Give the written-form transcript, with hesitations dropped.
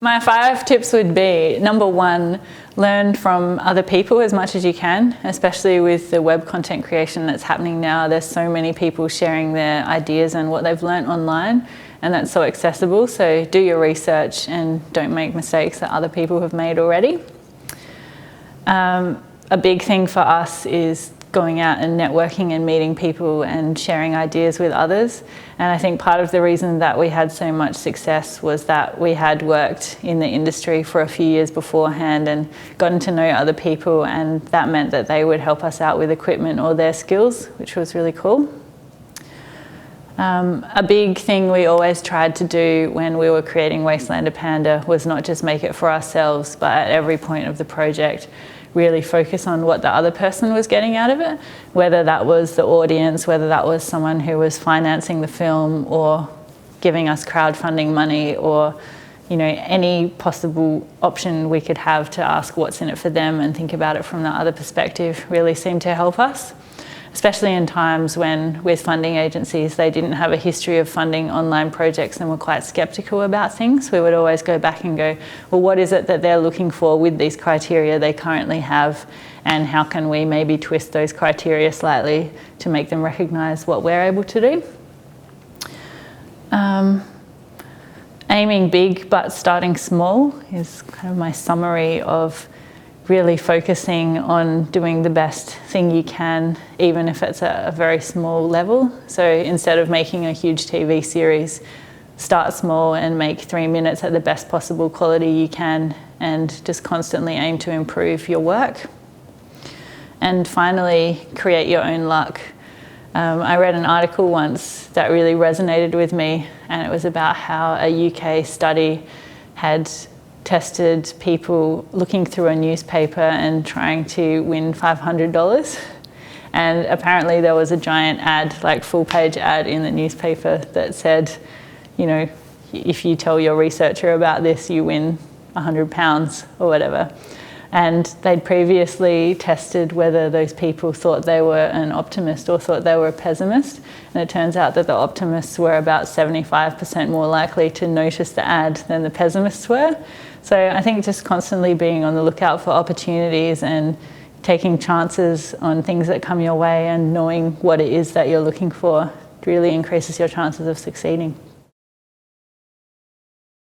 My 5 tips would be, number 1, learn from other people as much as you can, especially with the web content creation that's happening now. There's so many people sharing their ideas and what they've learnt online, and that's so accessible. So do your research and don't make mistakes that other people have made already. A big thing for us is going out and networking and meeting people and sharing ideas with others. And I think part of the reason that we had so much success was that we had worked in the industry for a few years beforehand and gotten to know other people, and that meant that they would help us out with equipment or their skills, which was really cool. A big thing we always tried to do when we were creating Wastelander Panda was not just make it for ourselves, but at every point of the project really focus on what the other person was getting out of it, whether that was the audience, whether that was someone who was financing the film or giving us crowdfunding money, or any possible option we could have to ask what's in it for them and think about it from the other perspective really seemed to help us. Especially in times when, with funding agencies, they didn't have a history of funding online projects and were quite sceptical about things. We would always go back and go, well, what is it that they're looking for with these criteria they currently have, and how can we maybe twist those criteria slightly to make them recognise what we're able to do? Aiming big but starting small is kind of my summary of really focusing on doing the best thing you can, even if it's at a very small level. So instead of making a huge TV series, start small and make 3 minutes at the best possible quality you can, and just constantly aim to improve your work. And finally, create your own luck. I read an article once that really resonated with me, and it was about how a UK study had tested people looking through a newspaper and trying to win $500. And apparently there was a giant ad, like full-page ad in the newspaper that said, if you tell your researcher about this, you win £100 or whatever. And they'd previously tested whether those people thought they were an optimist or thought they were a pessimist. And it turns out that the optimists were about 75% more likely to notice the ad than the pessimists were. So I think just constantly being on the lookout for opportunities and taking chances on things that come your way and knowing what it is that you're looking for really increases your chances of succeeding.